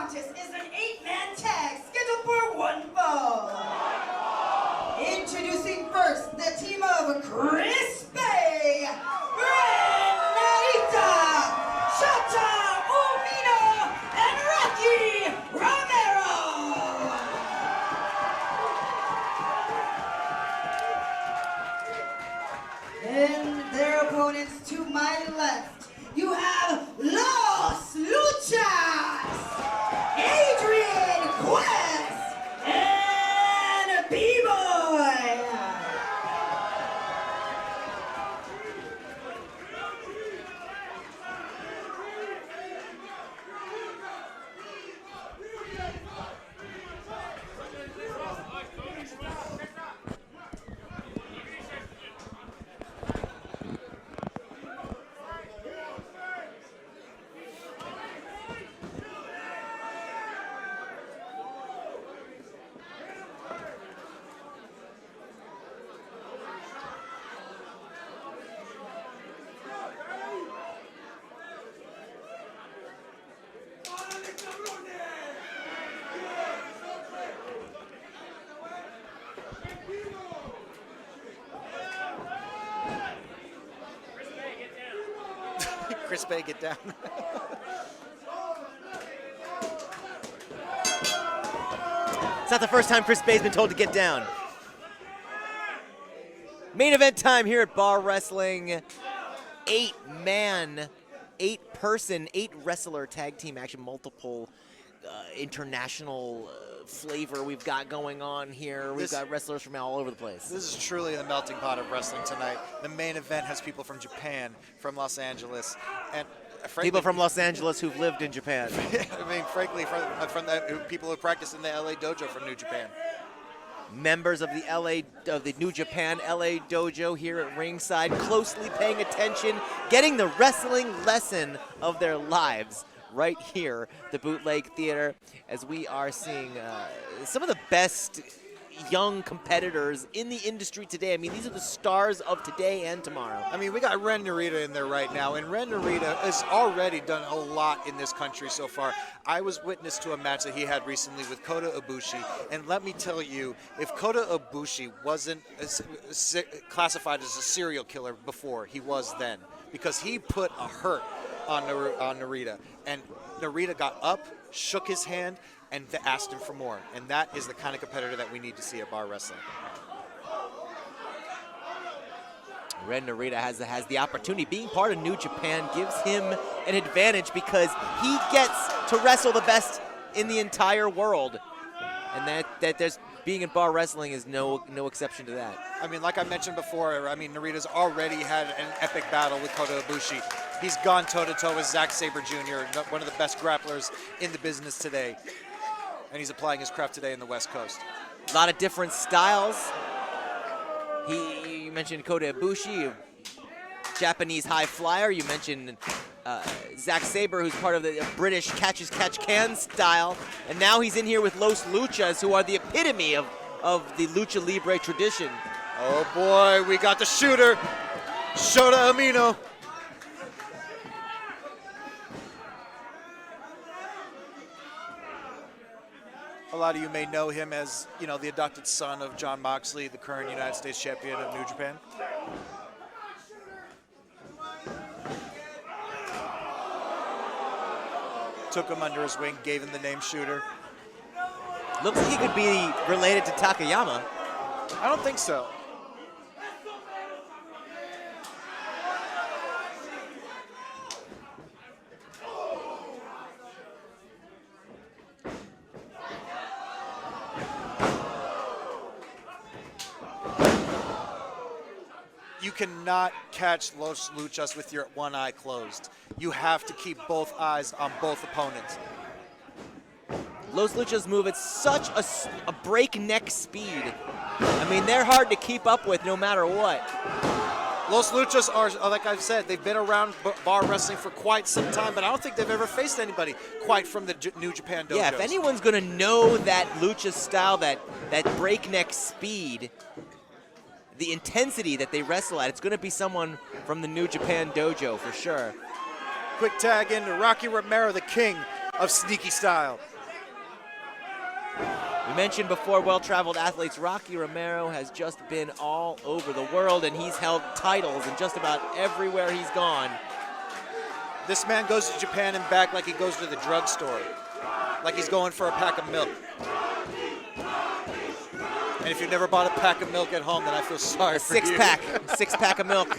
contest is an 8-man tag scheduled for one fall. Introducing first the team of Crispy, Ren Narita, Shota Umino, and Romero. And their opponents to my left, you have Los Luchas, Adrian Quest, and B-Boy. Crispy, get down. It's not the first time Chris Bay's been told to get down. Main event time here at Bar Wrestling. 8-man, 8-person, 8-wrestler tag team action, multiple international flavor we've got going on here. We've got wrestlers from all over the place. This is truly the melting pot of wrestling tonight. The main event has people from Japan, from Los Angeles, and frankly, people from Los Angeles who've lived in Japan. I mean, frankly, from the people who practice in the LA dojo from New Japan. Members of the New Japan LA dojo here at ringside, closely paying attention, getting the wrestling lesson of their lives right here, the Bootleg Theater, as we are seeing some of the best young competitors in the industry today. I mean, these are the stars of today and tomorrow. I mean, we got Ren Narita in there right now, and Ren Narita has already done a lot in this country so far. I was witness to a match that he had recently with Kota Ibushi, and let me tell you, if Kota Ibushi wasn't classified as a serial killer before, he was then, because he put a hurt on Narita, and Narita got up, shook his hand, and asked him for more. And that is the kind of competitor that we need to see at Bar Wrestling. Ren Narita has the opportunity. Being part of New Japan gives him an advantage because he gets to wrestle the best in the entire world. And that there's being in Bar Wrestling is no exception to that. I mean, like I mentioned before, I mean, Narita's already had an epic battle with Kota Ibushi. He's gone toe-to-toe with Zack Sabre Jr., one of the best grapplers in the business today. And he's applying his craft today in the West Coast. A lot of different styles. You mentioned Kota Ibushi, Japanese high flyer. You mentioned Zack Sabre, who's part of the British catch-as-catch-can style. And now he's in here with Los Luchas, who are the epitome of the Lucha Libre tradition. Oh boy, we got the shooter, Shota Umino. A lot of you may know him as, the adopted son of Jon Moxley, the current United States champion of New Japan. Took him under his wing, gave him the name Shooter. Looks like he could be related to Takayama. I don't think so. You cannot catch Los Luchas with your one eye closed. You have to keep both eyes on both opponents. Los Luchas move at such a breakneck speed. I mean, they're hard to keep up with no matter what. Los Luchas are, like I've said, they've been around bar wrestling for quite some time, but I don't think they've ever faced anybody quite from the New Japan dojos. Yeah, if anyone's going to know that Lucha style, that breakneck speed, the intensity that they wrestle at, it's going to be someone from the New Japan dojo for sure. Quick tag into Rocky Romero, the king of sneaky style. We mentioned before, well-traveled athletes. Rocky Romero has just been all over the world, and he's held titles in just about everywhere he's gone. This man goes to Japan and back like he goes to the drugstore, like he's going for a pack of milk. And if you've never bought a pack of milk at home, then I feel sorry for you. Six-pack of milk.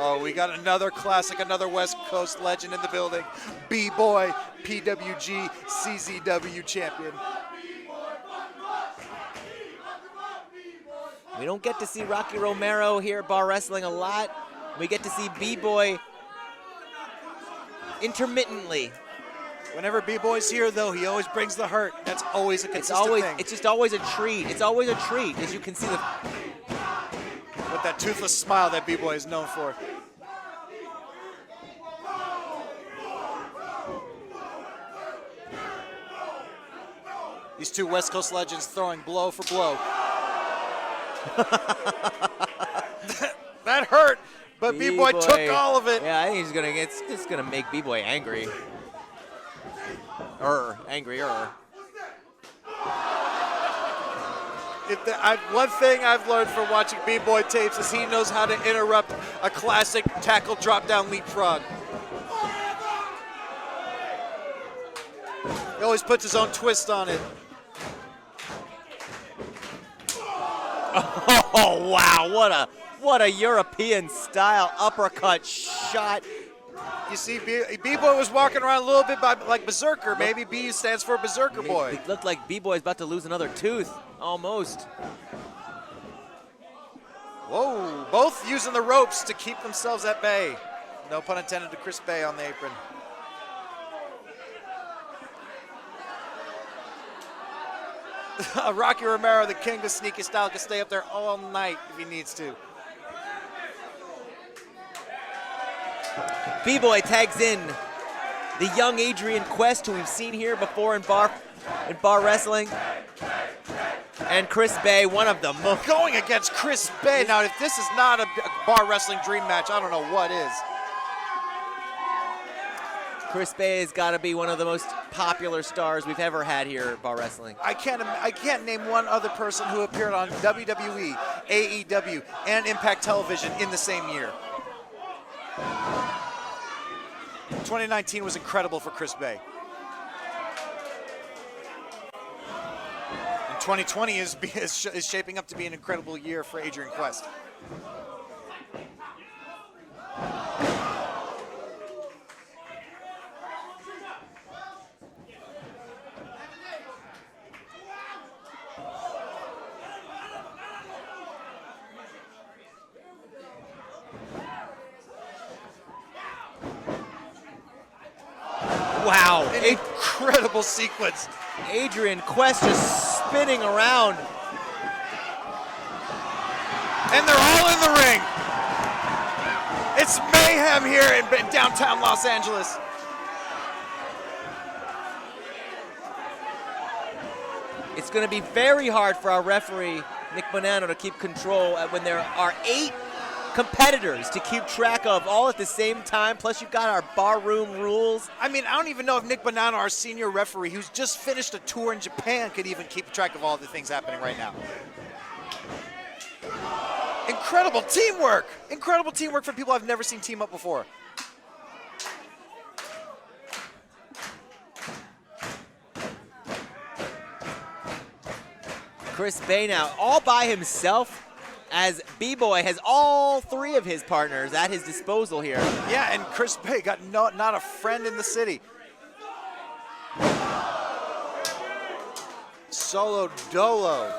Oh, we got another classic, another West Coast legend in the building. B-Boy, PWG, CZW champion. We don't get to see Rocky Romero here at Bar Wrestling a lot. We get to see B-Boy intermittently. Whenever B-Boy's here, though, he always brings the hurt. That's always a consistent thing. It's just always a treat. It's always a treat, as you can see. With that toothless smile that B-Boy is known for. These two West Coast legends throwing blow for blow. That hurt, but B-Boy took all of it. Yeah, I think it's just gonna make B-Boy angry. Angrier. One thing I've learned from watching B-Boy tapes is he knows how to interrupt a classic tackle drop-down leapfrog. He always puts his own twist on it. Oh wow! What a European style uppercut shot. You see, B-Boy was walking around a little bit like Berserker. Maybe B stands for Berserker Boy. It looked like B-Boy's about to lose another tooth, almost. Whoa, both using the ropes to keep themselves at bay. No pun intended to Chris Bay on the apron. Rocky Romero, the king of sneaky style, can stay up there all night if he needs to. B-Boy tags in the young Adrian Quest, who we've seen here before in bar wrestling. And Chris Bay, one of the most... Going against Chris Bay. Now, if this is not a bar wrestling dream match, I don't know what is. Chris Bay has got to be one of the most popular stars we've ever had here at Bar Wrestling. I can't name one other person who appeared on WWE, AEW, and Impact Television in the same year. 2019 was incredible for Chris Bay. And 2020 is shaping up to be an incredible year for Adrian Quest. Wow. An incredible sequence. Adrian Quest just spinning around. And they're all in the ring. It's mayhem here in downtown Los Angeles. It's going to be very hard for our referee, Nick Bonanno, to keep control when there are 8 competitors to keep track of all at the same time. Plus, you've got our barroom rules. I mean, I don't even know if Nick Bonanno, our senior referee, who's just finished a tour in Japan, could even keep track of all the things happening right now. Incredible teamwork. Incredible teamwork for people I've never seen team up before. Chris Bay now all by himself, as B-Boy has all 3 of his partners at his disposal here. Yeah, and Chris Bay got not a friend in the city. Solo Dolo.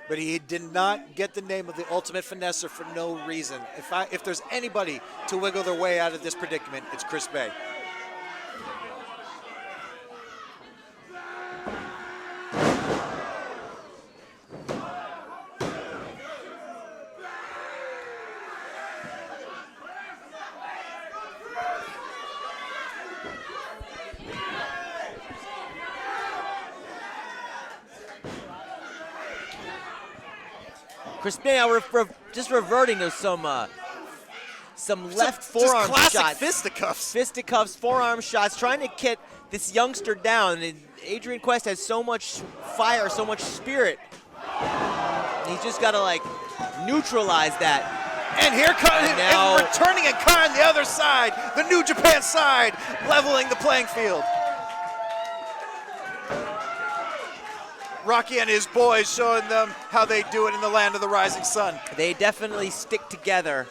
But he did not get the name of the ultimate finesser for no reason. If there's anybody to wiggle their way out of this predicament, it's Chris Bay. Chris Bay, just reverting to some some left forearm just classic shots. fisticuffs. Fisticuffs, forearm shots, trying to get this youngster down. And Adrian Quest has so much fire, so much spirit. He's just got to like neutralize that. And here comes, and returning in kind the other side, the New Japan side, leveling the playing field. Rocky and his boys showing them how they do it in the land of the rising sun. They definitely stick together.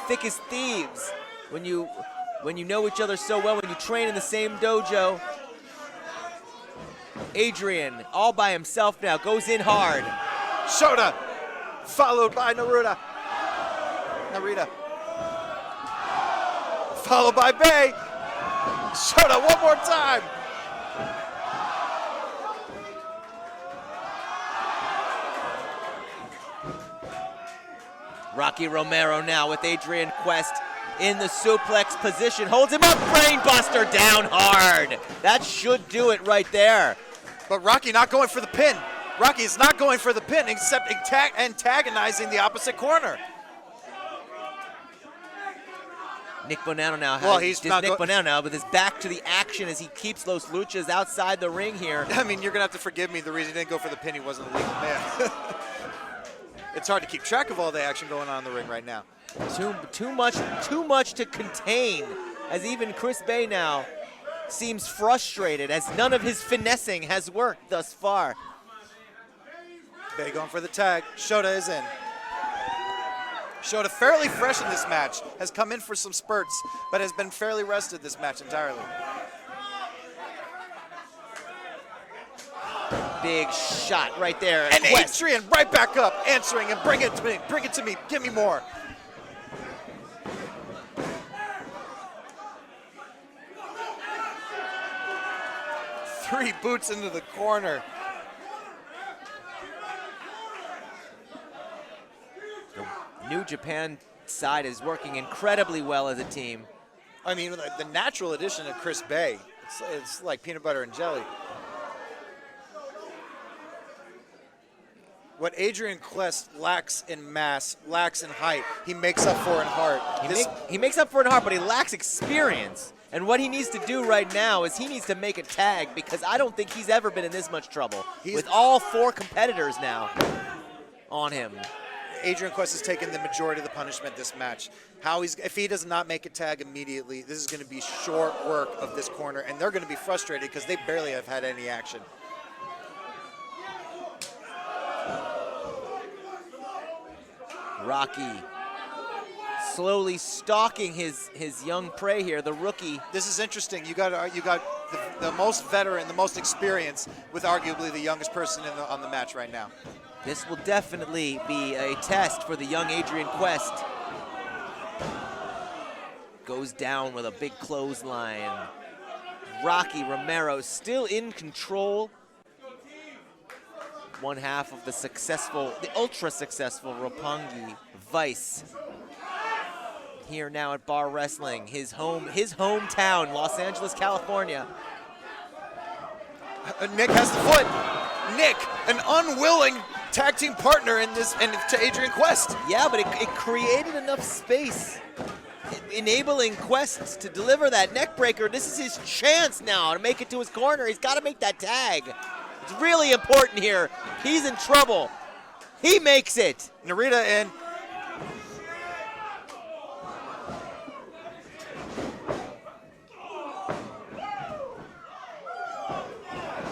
Thick as thieves. When you know each other so well, when you train in the same dojo. Adrian, all by himself now, goes in hard. Shota, followed by Narita. Followed by Bay. Shota one more time. Rocky Romero now with Adrian Quest in the suplex position. Holds him up, brainbuster down hard. That should do it right there. But Rocky not going for the pin. Rocky is not going for the pin, except antagonizing the opposite corner. Nick Bonanno now. Well, he's not Nick Bonanno now with his back to the action as he keeps Los Luchas outside the ring here. I mean, you're going to have to forgive me. The reason he didn't go for the pin, he wasn't a legal man. It's hard to keep track of all the action going on in the ring right now. Too much to contain, as even Chris Bay now seems frustrated as none of his finessing has worked thus far. Bay going for the tag. Shota is in. Shota fairly fresh in this match, has come in for some spurts, but has been fairly rested this match entirely. Big shot right there. And Quest. Adrian right back up, answering and bring it to me, give me more. Three boots into the corner. The New Japan side is working incredibly well as a team. I mean, the natural addition of Chris Bay, it's like peanut butter and jelly. What Adrian Quest lacks in mass, lacks in height, he makes up for in heart. He makes up for it in heart, but he lacks experience. And what he needs to do right now is he needs to make a tag, because I don't think he's ever been in this much trouble with all four competitors now on him. Adrian Quest has taken the majority of the punishment this match. If he does not make a tag immediately, this is going to be short work of this corner, and they're going to be frustrated because they barely have had any action. Rocky slowly stalking his young prey here, the rookie. This is interesting. You got the most veteran, the most experienced, with arguably the youngest person on the match right now. This will definitely be a test for the young Adrian Quest. Goes down with a big clothesline. Rocky Romero still in control. One half of the ultra successful Roppongi Vice. Here now at Bar Wrestling, his hometown, Los Angeles, California. Nick has the foot. Nick, an unwilling tag team partner in this, and to Adrian Quest. Yeah, but it created enough space, enabling Quest to deliver that neck breaker. This is his chance now to make it to his corner. He's got to make that tag. It's really important here. He's in trouble. He makes it. Narita in.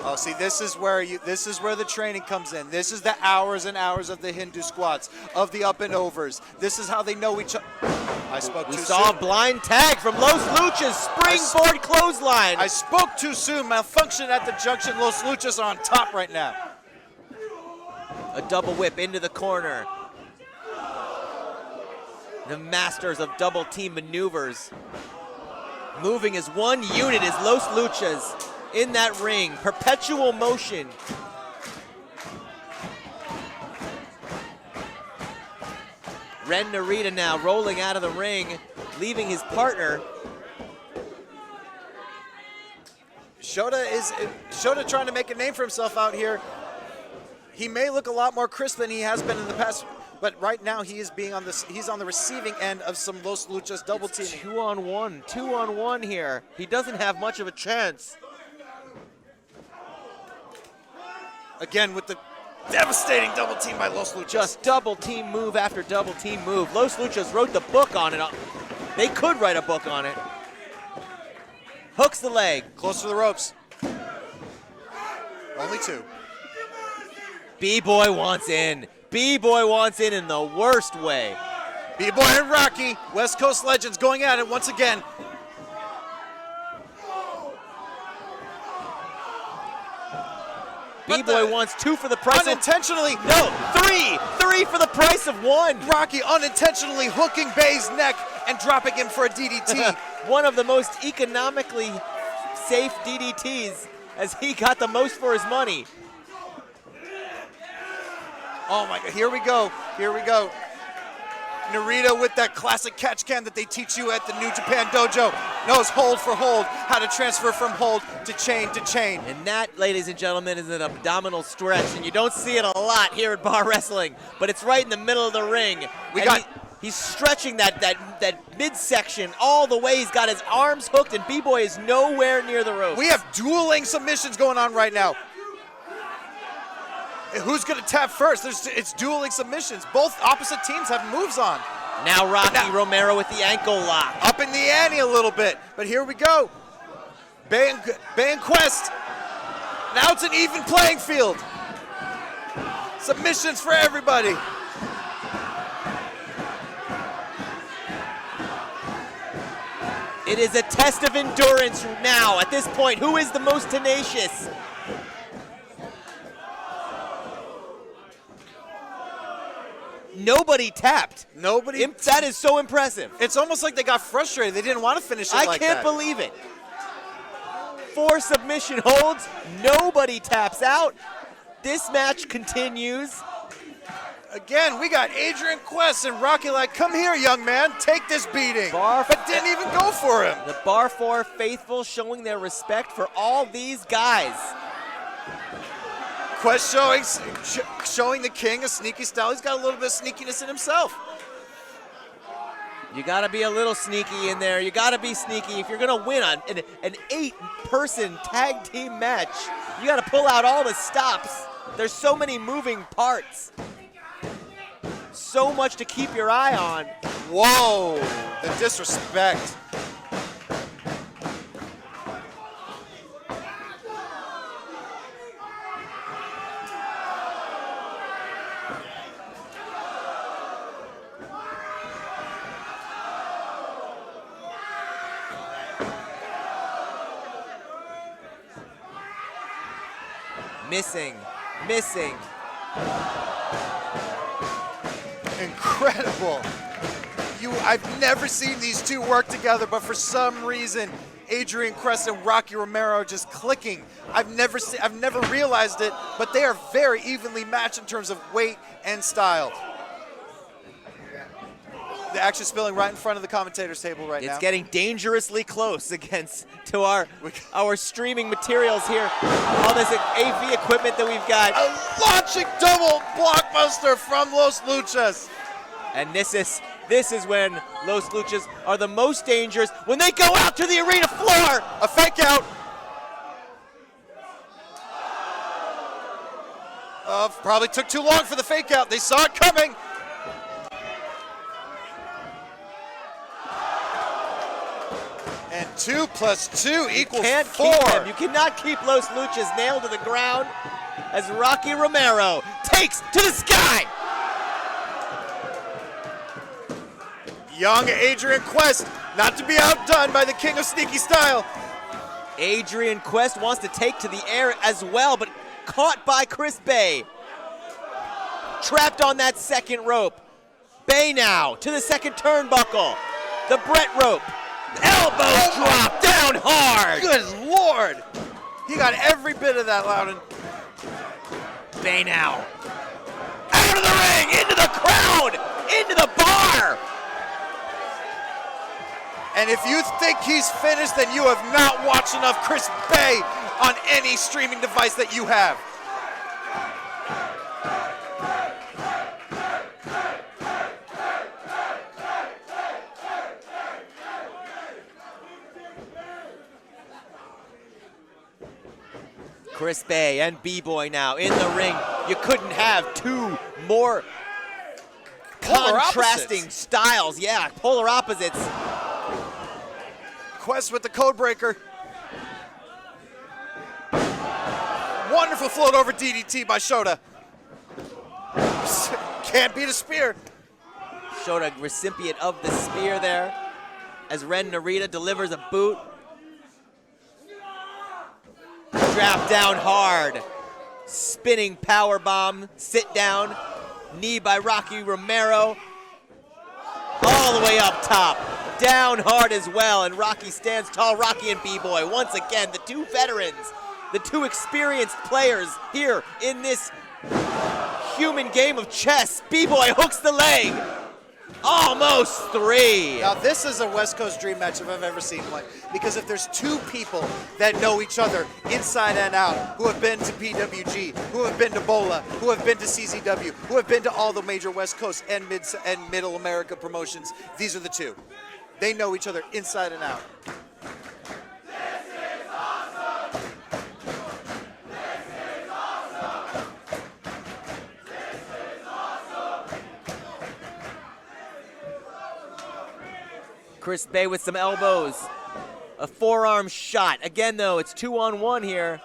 Oh, see, this is where the training comes in. This is the hours and hours of the Hindu squats, of the up and overs. This is how they know each other. I spoke too soon. We saw a blind tag from Los Luchas, springboard clothesline. I spoke too soon. Malfunction at the junction. Los Luchas are on top right now. A double whip into the corner. The masters of double team maneuvers. Moving as one unit as Los Luchas in that ring. Perpetual motion. Ren Narita now rolling out of the ring, leaving his partner. Shota trying to make a name for himself out here. He may look a lot more crisp than he has been in the past but right now he's on the receiving end of some Los Luchas double teaming. 2-on-1, 2-on-1 here. He doesn't have much of a chance. Again with the devastating double team by Los Luchas. Just double team move after double team move. Los Luchas wrote the book on it. They could write a book on it. Hooks the leg. Close to the ropes. Only 2. B-Boy wants in. B-Boy wants in the worst way. B-Boy and Rocky, West Coast legends going at it once again. B-Boy wants 2 for the price unintentionally. No, 3! 3 for the price of 1. Rocky unintentionally hooking Bay's neck and dropping him for a DDT. One of the most economically safe DDTs as he got the most for his money. Oh my God, here we go, here we go. Narita with that classic catch can that they teach you at the New Japan Dojo. Knows hold for hold, how to transfer from hold to chain to chain. And that, ladies and gentlemen, is an abdominal stretch, and you don't see it a lot here at bar wrestling, but it's right in the middle of the ring. He's stretching that midsection all the way. He's got his arms hooked, and B-Boy is nowhere near the ropes. We have dueling submissions going on right now. Who's going to tap first? It's dueling submissions. Both opposite teams have moves on. Now Rocky Romero with the ankle lock. Up in the ante a little bit, but here we go. Bay and Quest. Now it's an even playing field. Submissions for everybody. It is a test of endurance now. At this point, who is the most tenacious? Nobody tapped. Nobody. That is so impressive. It's almost like they got frustrated. They didn't want to finish it like that. I can't believe it. 4 submission holds. Nobody taps out. This match continues. Again, we got Adrian Quest and Rocky like, come here, young man, take this beating. But didn't even go for him. The Bar 4 faithful showing their respect for all these guys. Quest showing the king a sneaky style. He's got a little bit of sneakiness in himself. You got to be a little sneaky in there. You got to be sneaky. If you're going to win an 8-person tag team match, you got to pull out all the stops. There's so many moving parts. So much to keep your eye on. Whoa, the disrespect. Missing. Incredible. I've never seen these two work together, but for some reason, Adrian Quest and Rocky Romero are just clicking. I've never realized it, but they are very evenly matched in terms of weight and style. The action spilling right in front of the commentator's table right now. It's getting dangerously close to our streaming materials here. All this AV equipment that we've got. A launching double blockbuster from Los Luchas. And this is when Los Luchas are the most dangerous, when they go out to the arena floor. A fake out. Probably took too long for the fake out. They saw it coming. And 2 + 2 equals 4. You cannot keep Los Luchas nailed to the ground as Rocky Romero takes to the sky. Young Adrian Quest, not to be outdone by the king of sneaky style. Adrian Quest wants to take to the air as well, but caught by Chris Bay. Trapped on that second rope. Bay now to the second turnbuckle. The Brett rope. Elbow drop down hard. Good Lord. He got every bit of that, Loudon. Bay now. Out of the ring, into the crowd, into the bar. And if you think he's finished, then you have not watched enough Chris Bay on any streaming device that you have. Chris Bay and B-Boy now in the ring. You couldn't have two more contrasting styles. Yeah, polar opposites. Quest with the code breaker. Wonderful float over DDT by Shota. Can't beat a spear. Shota, recipient of the spear there, as Ren Narita delivers a boot. Drop down hard. Spinning power bomb, sit down. Knee by Rocky Romero. All the way up top. Down hard as well, and Rocky stands tall. Rocky and B-Boy, once again, the two veterans, the two experienced players here in this human game of chess. B-Boy hooks the leg. Almost three. Now this is a West Coast dream match if I've ever seen one. Because if there's two people that know each other inside and out, who have been to PWG, who have been to BOLA, who have been to CZW, who have been to all the major West Coast and Middle America promotions, these are the two. They know each other inside and out. Chris Bay with some elbows. A forearm shot. Again, though, it's 2-on-1 here.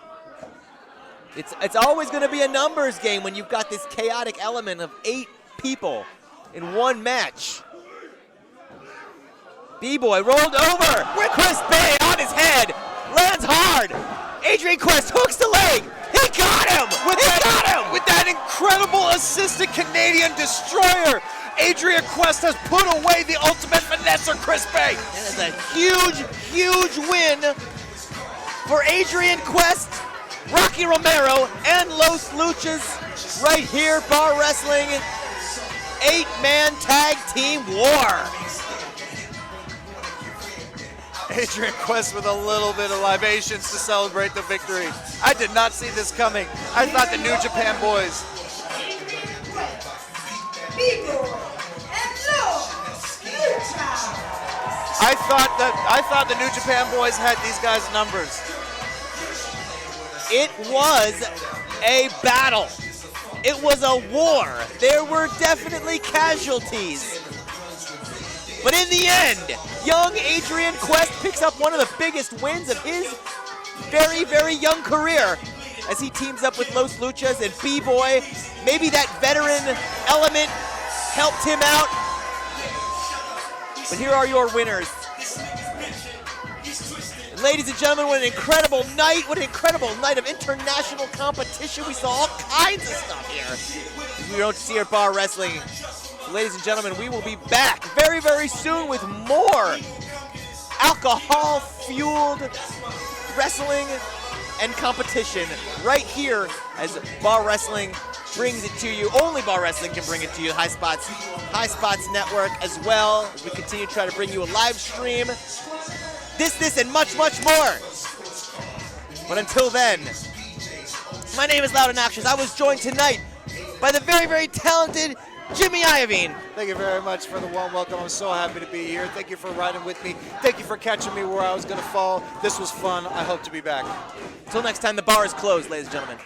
It's always going to be a numbers game when you've got this chaotic element of 8 people in one match. B-Boy rolled over with Chris Bay on his head. Lands hard. Adrian Quest hooks the leg. He got him. With that incredible assisted Canadian destroyer. Adrian Quest has put away the ultimate finesser, Chris Bay. That is a huge, huge win for Adrian Quest, Rocky Romero, and Los Luchas right here, Bar Wrestling 8-man tag team war. Adrian Quest with a little bit of libations to celebrate the victory. I did not see this coming. I thought the New Japan boys. I thought the New Japan boys had these guys' numbers. It was a battle. It was a war. There were definitely casualties. But in the end, young Adrian Quest picks up one of the biggest wins of his very, very young career as he teams up with Los Luchas and B-Boy. Maybe that veteran element helped him out. But here are your winners. And ladies and gentlemen, what an incredible night. What an incredible night of international competition. We saw all kinds of stuff here. We don't see our Bar Wrestling. Ladies and gentlemen, we will be back very, very soon with more alcohol-fueled wrestling and competition right here as Bar Wrestling brings it to you. Only Bar Wrestling can bring it to you. High Spots Network as well. As we continue to try to bring you a live stream. This, and much, much more. But until then, my name is Loud and Noxious. I was joined tonight by the very, very talented Jimmy Iovine. Thank you very much for the warm welcome. I'm so happy to be here. Thank you for riding with me. Thank you for catching me where I was going to fall. This was fun. I hope to be back. Until next time, the bar is closed, ladies and gentlemen.